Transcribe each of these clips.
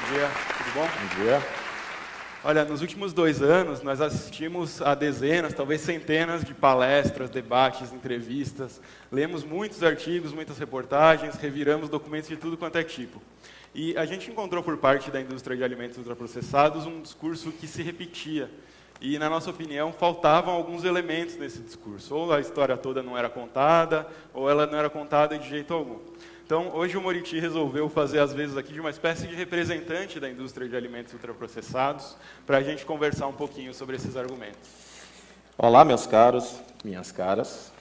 dia, tudo bom? Bom dia. Olha, nos últimos 2 anos, nós assistimos a dezenas, talvez centenas de palestras, debates, entrevistas, lemos muitos artigos, muitas reportagens, reviramos documentos de tudo quanto é tipo. E a gente encontrou por parte da indústria de alimentos ultraprocessados um discurso que se repetia. E, na nossa opinião, faltavam alguns elementos nesse discurso. Ou a história toda não era contada, ou ela não era contada de jeito algum. Então, hoje o Moriti resolveu fazer, às vezes, aqui de uma espécie de representante da indústria de alimentos ultraprocessados, para a gente conversar um pouquinho sobre esses argumentos. Olá, meus caros, minhas caras.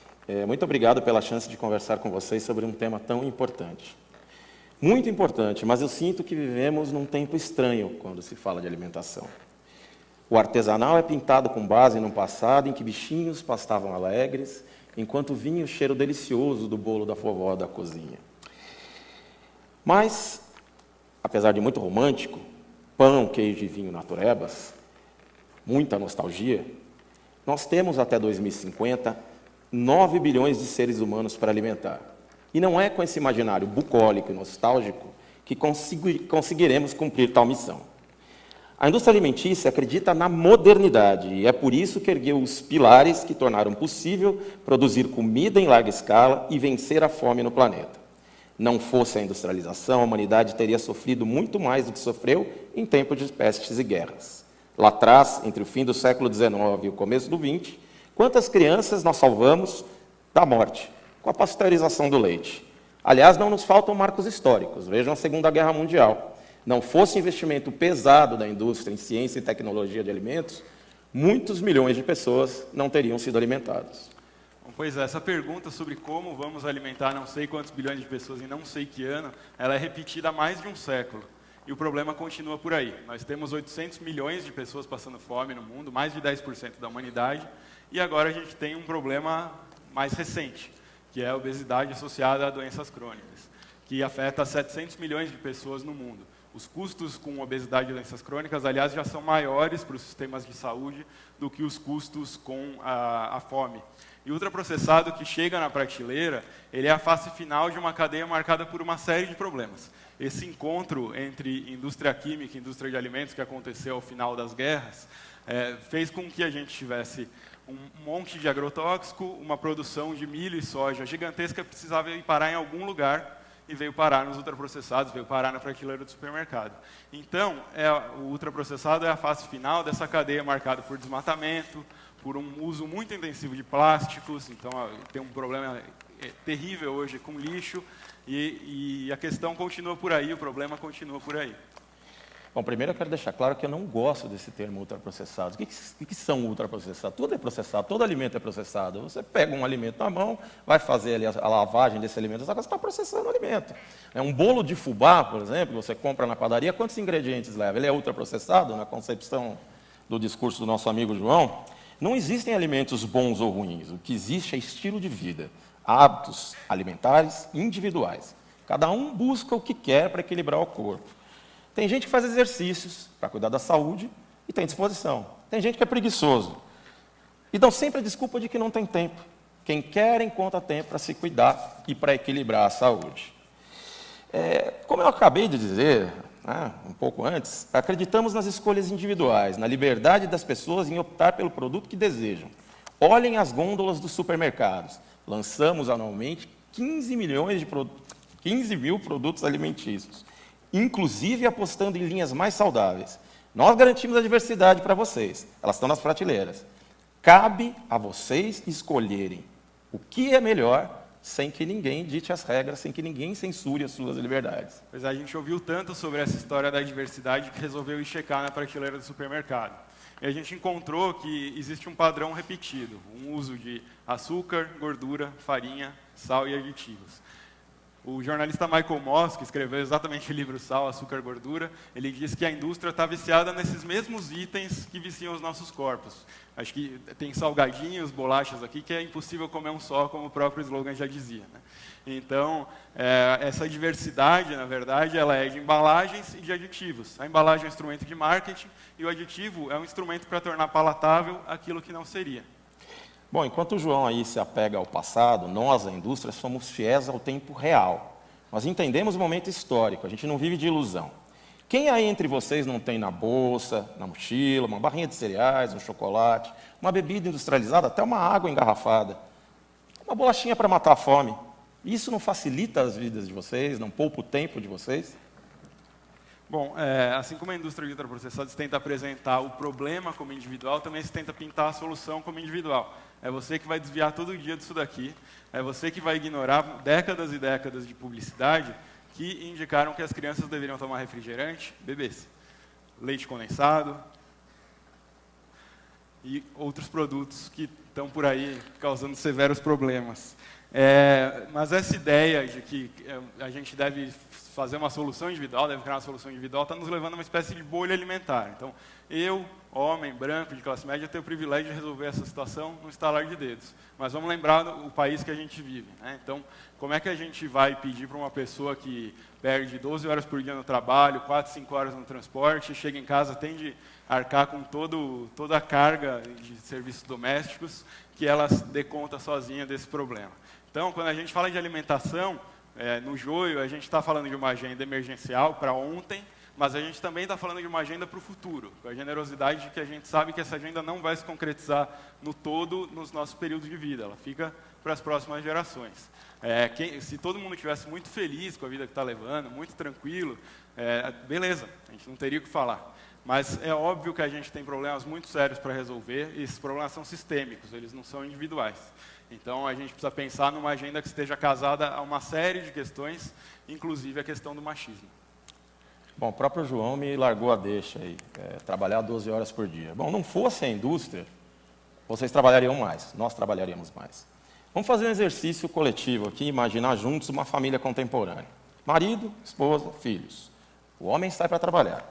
Muito obrigado pela chance de conversar com vocês sobre um tema tão importante. Muito importante, mas eu sinto que vivemos num tempo estranho quando se fala de alimentação. O artesanal é pintado com base num passado em que bichinhos pastavam alegres, enquanto vinha o cheiro delicioso do bolo da vovó da cozinha. Mas, apesar de muito romântico, pão, queijo e vinho naturebas, muita nostalgia, nós temos até 2050 9 bilhões de seres humanos para alimentar. E não é com esse imaginário bucólico e nostálgico que conseguiremos cumprir tal missão. A indústria alimentícia acredita na modernidade e é por isso que ergueu os pilares que tornaram possível produzir comida em larga escala e vencer a fome no planeta. Não fosse a industrialização, a humanidade teria sofrido muito mais do que sofreu em tempos de pestes e guerras. Lá atrás, entre o fim do século XIX e o começo do XX, quantas crianças nós salvamos da morte com a pasteurização do leite? Aliás, não nos faltam marcos históricos. Vejam a Segunda Guerra Mundial. Não fosse investimento pesado da indústria em ciência e tecnologia de alimentos, muitos milhões de pessoas não teriam sido alimentados. Pois é, essa pergunta sobre como vamos alimentar não sei quantos bilhões de pessoas em não sei que ano, ela é repetida há mais de um século. E o problema continua por aí. Nós temos 800 milhões de pessoas passando fome no mundo, mais de 10% da humanidade, e agora a gente tem um problema mais recente, que é a obesidade associada a doenças crônicas, que afeta 700 milhões de pessoas no mundo. Os custos com obesidade e doenças crônicas, aliás, já são maiores para os sistemas de saúde do que os custos com a fome. E o ultraprocessado que chega na prateleira, ele é a face final de uma cadeia marcada por uma série de problemas. Esse encontro entre indústria química e indústria de alimentos que aconteceu ao final das guerras, fez com que a gente tivesse um monte de agrotóxico, uma produção de milho e soja gigantesca que precisava ir parar em algum lugar, e veio parar nos ultraprocessados, veio parar na prateleira do supermercado. Então, o ultraprocessado é a fase final dessa cadeia marcada por desmatamento, por um uso muito intensivo de plásticos, então tem um problema terrível hoje com lixo, e a questão continua por aí, o problema continua por aí. Bom, primeiro eu quero deixar claro que eu não gosto desse termo ultraprocessados. O que são ultraprocessados? Tudo é processado, todo alimento é processado. Você pega um alimento na mão, vai fazer ali a lavagem desse alimento, você está processando o alimento. Um bolo de fubá, por exemplo, você compra na padaria, quantos ingredientes leva? Ele é ultraprocessado, na concepção do discurso do nosso amigo João? Não existem alimentos bons ou ruins. O que existe é estilo de vida, hábitos alimentares individuais. Cada um busca o que quer para equilibrar o corpo. Tem gente que faz exercícios para cuidar da saúde e tem disposição. Tem gente que é preguiçoso. E dão sempre a desculpa de que não tem tempo. Quem quer encontra tempo para se cuidar e para equilibrar a saúde. Como eu acabei de dizer, um pouco antes, acreditamos nas escolhas individuais, na liberdade das pessoas em optar pelo produto que desejam. Olhem as gôndolas dos supermercados. Lançamos anualmente 15 mil produtos alimentícios, inclusive apostando em linhas mais saudáveis. Nós garantimos a diversidade para vocês, elas estão nas prateleiras. Cabe a vocês escolherem o que é melhor, sem que ninguém dite as regras, sem que ninguém censure as suas liberdades. Pois a gente ouviu tanto sobre essa história da diversidade que resolveu ir checar na prateleira do supermercado. E a gente encontrou que existe um padrão repetido, um uso de açúcar, gordura, farinha, sal e aditivos. O jornalista Michael Moss, que escreveu exatamente o livro Sal, Açúcar, Gordura, ele diz que a indústria está viciada nesses mesmos itens que viciam os nossos corpos. Acho que tem salgadinhos, bolachas aqui, que é impossível comer um só, como o próprio slogan já dizia, né? Então, essa diversidade, na verdade, ela é de embalagens e de aditivos. A embalagem é um instrumento de marketing e o aditivo é um instrumento para tornar palatável aquilo que não seria. Bom, enquanto o João aí se apega ao passado, nós, a indústria, somos fiéis ao tempo real. Nós entendemos o momento histórico, a gente não vive de ilusão. Quem aí entre vocês não tem na bolsa, na mochila, uma barrinha de cereais, um chocolate, uma bebida industrializada, até uma água engarrafada, uma bolachinha para matar a fome? Isso não facilita as vidas de vocês, não poupa o tempo de vocês? Bom, assim como a indústria de ultraprocessados tenta apresentar o problema como individual, também se tenta pintar a solução como individual. É você que vai desviar todo dia disso daqui, é você que vai ignorar décadas e décadas de publicidade que indicaram que as crianças deveriam tomar refrigerante, bebês, leite condensado e outros produtos que estão por aí causando severos problemas. Mas essa ideia de que a gente deve fazer uma solução individual, deve criar uma solução individual, está nos levando a uma espécie de bolha alimentar. Então, eu, homem, branco, de classe média, tenho o privilégio de resolver essa situação no estalar de dedos. Mas vamos lembrar o país que a gente vive, né? Então, como é que a gente vai pedir para uma pessoa que perde 12 horas por dia no trabalho, 4, 5 horas no transporte, chega em casa, tem de arcar com toda a carga de serviços domésticos, que ela dê conta sozinha desse problema? Então, quando a gente fala de alimentação, no Joio, a gente está falando de uma agenda emergencial para ontem, mas a gente também está falando de uma agenda para o futuro, com a generosidade de que a gente sabe que essa agenda não vai se concretizar no todo nos nossos períodos de vida, ela fica para as próximas gerações. Se todo mundo estivesse muito feliz com a vida que está levando, muito tranquilo, beleza, a gente não teria o que falar. Mas é óbvio que a gente tem problemas muito sérios para resolver, e esses problemas são sistêmicos, eles não são individuais. Então, a gente precisa pensar numa agenda que esteja casada a uma série de questões, inclusive a questão do machismo. Bom, o próprio João me largou a deixa aí, trabalhar 12 horas por dia. Bom, não fosse a indústria, vocês trabalhariam mais, nós trabalharíamos mais. Vamos fazer um exercício coletivo aqui, imaginar juntos uma família contemporânea. Marido, esposa, filhos. O homem sai para trabalhar.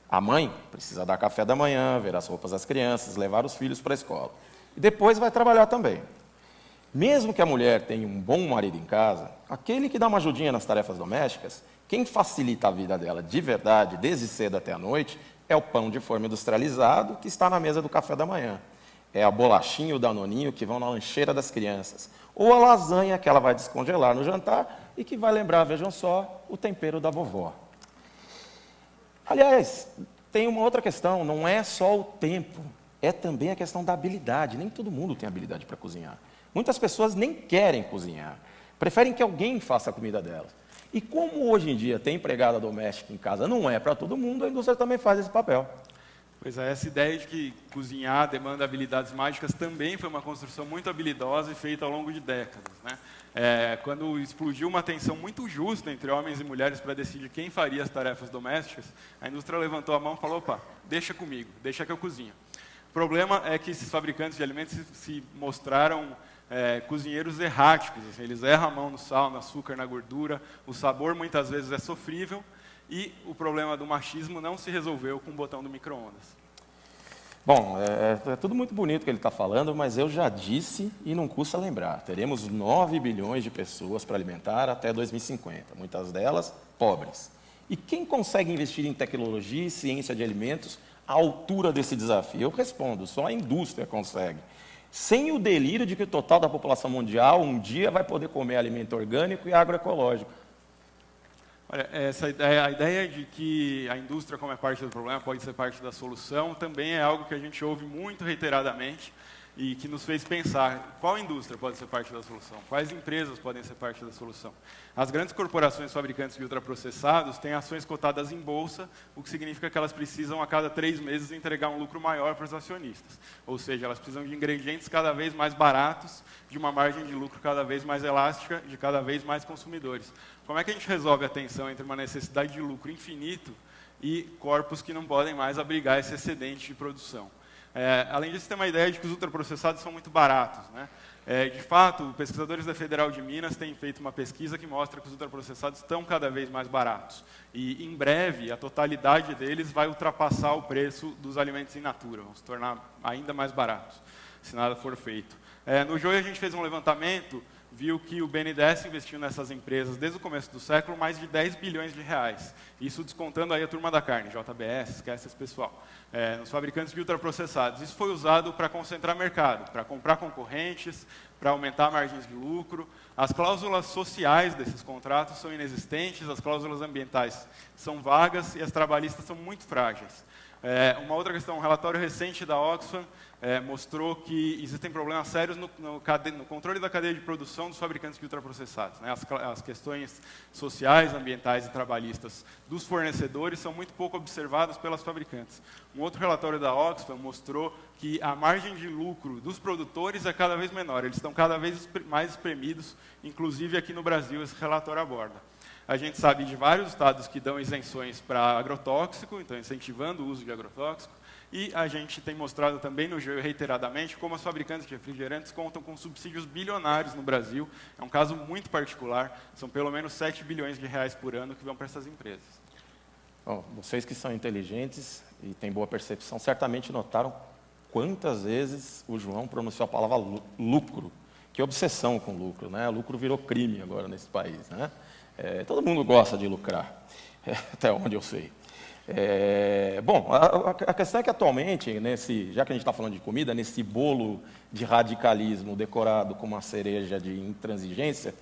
A mãe precisa dar café da manhã, ver as roupas das crianças, levar os filhos para a escola. E depois vai trabalhar também. Mesmo que a mulher tenha um bom marido em casa, aquele que dá uma ajudinha nas tarefas domésticas, quem facilita a vida dela de verdade, desde cedo até a noite, é o pão de forma industrializado que está na mesa do café da manhã. É a bolachinha e o danoninho que vão na lancheira das crianças. Ou a lasanha que ela vai descongelar no jantar e que vai lembrar, vejam só, o tempero da vovó. Aliás, tem uma outra questão, não é só o tempo, é também a questão da habilidade. Nem todo mundo tem habilidade para cozinhar. Muitas pessoas nem querem cozinhar, preferem que alguém faça a comida delas. E como hoje em dia tem empregada doméstica em casa, não é para todo mundo, a indústria também faz esse papel. Pois é, essa ideia de que cozinhar demanda habilidades mágicas também foi uma construção muito habilidosa e feita ao longo de décadas, né? Quando explodiu uma tensão muito justa entre homens e mulheres para decidir quem faria as tarefas domésticas, a indústria levantou a mão e falou, opa, deixa comigo, deixa que eu cozinho. O problema é que esses fabricantes de alimentos se mostraram cozinheiros erráticos, assim, eles erram a mão no sal, no açúcar, na gordura, o sabor muitas vezes é sofrível e o problema do machismo não se resolveu com o botão do micro-ondas. Bom, é tudo muito bonito que ele está falando, mas eu já disse e não custa lembrar, teremos 9 bilhões de pessoas para alimentar até 2050, muitas delas pobres. E quem consegue investir em tecnologia e ciência de alimentos à altura desse desafio? Eu respondo, só a indústria consegue. Sem o delírio de que o total da população mundial um dia vai poder comer alimento orgânico e agroecológico. Olha, a ideia de que a indústria, como é parte do problema, pode ser parte da solução, também é algo que a gente ouve muito reiteradamente e que nos fez pensar qual indústria pode ser parte da solução, quais empresas podem ser parte da solução. As grandes corporações fabricantes de ultraprocessados têm ações cotadas em bolsa, o que significa que elas precisam, a cada 3 meses, entregar um lucro maior para os acionistas. Ou seja, elas precisam de ingredientes cada vez mais baratos, de uma margem de lucro cada vez mais elástica, de cada vez mais consumidores. Como é que a gente resolve a tensão entre uma necessidade de lucro infinito e corpos que não podem mais abrigar esse excedente de produção? Além disso, tem uma ideia de que os ultraprocessados são muito baratos, né? De fato, pesquisadores da Federal de Minas têm feito uma pesquisa que mostra que os ultraprocessados estão cada vez mais baratos. E, em breve, a totalidade deles vai ultrapassar o preço dos alimentos in natura, vão se tornar ainda mais baratos, se nada for feito. No Joio, a gente fez um levantamento, viu que o BNDES investiu nessas empresas, desde o começo do século, mais de 10 bilhões de reais. Isso descontando aí a turma da carne, JBS, esquece esse pessoal, nos fabricantes de ultraprocessados. Isso foi usado para concentrar mercado, para comprar concorrentes, para aumentar margens de lucro. As cláusulas sociais desses contratos são inexistentes, as cláusulas ambientais são vagas e as trabalhistas são muito frágeis. Uma outra questão, um relatório recente da Oxfam mostrou que existem problemas sérios no controle da cadeia de produção dos fabricantes de ultraprocessados. Né? As questões sociais, ambientais e trabalhistas dos fornecedores são muito pouco observadas pelas fabricantes. Um outro relatório da Oxfam mostrou que a margem de lucro dos produtores é cada vez menor, eles estão cada vez mais espremidos, inclusive aqui no Brasil esse relatório aborda. A gente sabe de vários estados que dão isenções para agrotóxico, então incentivando o uso de agrotóxico, e a gente tem mostrado também no GEO reiteradamente como as fabricantes de refrigerantes contam com subsídios bilionários no Brasil. É um caso muito particular, são pelo menos 7 bilhões de reais por ano que vão para essas empresas. Bom, vocês que são inteligentes e têm boa percepção, certamente notaram quantas vezes o João pronunciou a palavra lucro. Que obsessão com lucro, né? Lucro virou crime agora nesse país, né? Todo mundo gosta de lucrar, até onde eu sei. Bom, a questão é que atualmente, já que a gente está falando de comida, nesse bolo de radicalismo decorado com uma cereja de intransigência,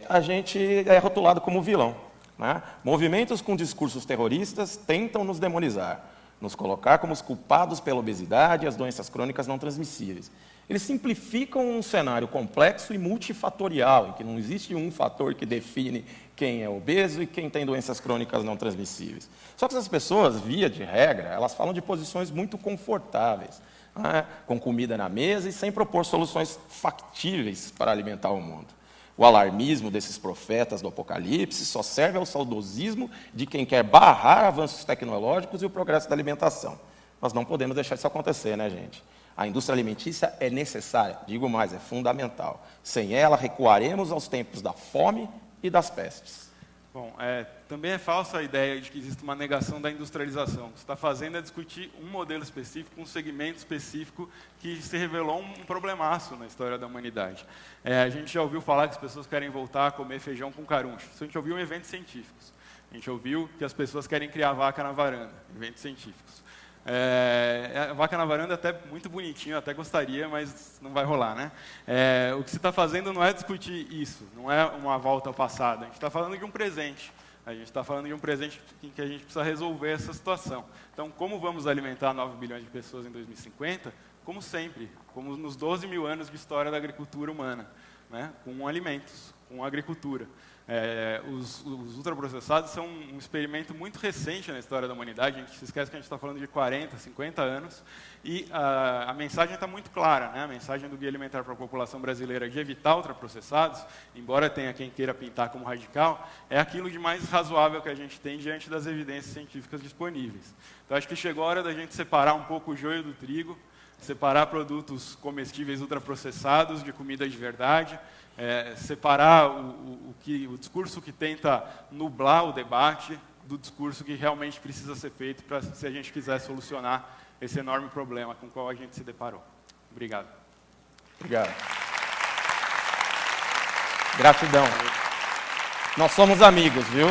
a gente é rotulado como vilão. Né? Movimentos com discursos terroristas tentam nos demonizar, nos colocar como os culpados pela obesidade e as doenças crônicas não transmissíveis. Eles simplificam um cenário complexo e multifatorial, em que não existe um fator que define quem é obeso e quem tem doenças crônicas não transmissíveis. Só que essas pessoas, via de regra, elas falam de posições muito confortáveis, né? Com comida na mesa e sem propor soluções factíveis para alimentar o mundo. O alarmismo desses profetas do Apocalipse só serve ao saudosismo de quem quer barrar avanços tecnológicos e o progresso da alimentação. Nós não podemos deixar isso acontecer, né, gente? A indústria alimentícia é necessária, digo mais, é fundamental. Sem ela, recuaremos aos tempos da fome e das pestes. Bom, também é falsa a ideia de que existe uma negação da industrialização. O que você está fazendo é discutir um modelo específico, um segmento específico que se revelou um problemaço na história da humanidade. A gente já ouviu falar que as pessoas querem voltar a comer feijão com caruncho. Isso a gente ouviu em eventos científicos. A gente ouviu que as pessoas querem criar vaca na varanda, eventos científicos. A vaca na varanda é até muito bonitinho, até gostaria, mas não vai rolar, né? O que você está fazendo não é discutir isso, não é uma volta ao passado. A gente está falando de um presente. A gente está falando de um presente em que a gente precisa resolver essa situação. Então, como vamos alimentar 9 bilhões de pessoas em 2050? Como sempre, como nos 12 mil anos de história da agricultura humana, né? Com alimentos, com agricultura. Os ultraprocessados são um experimento muito recente na história da humanidade. A gente se esquece que a gente está falando de 40, 50 anos. E a mensagem está muito clara, né? A mensagem do Guia Alimentar para a População Brasileira de evitar ultraprocessados, embora tenha quem queira pintar como radical, é aquilo de mais razoável que a gente tem diante das evidências científicas disponíveis. Então, acho que chegou a hora da gente separar um pouco o joio do trigo, separar produtos comestíveis ultraprocessados de comida de verdade, separar o discurso que tenta nublar o debate do discurso que realmente precisa ser feito se a gente quiser solucionar esse enorme problema com o qual a gente se deparou. Obrigado. Obrigado. Gratidão. Nós somos amigos, viu?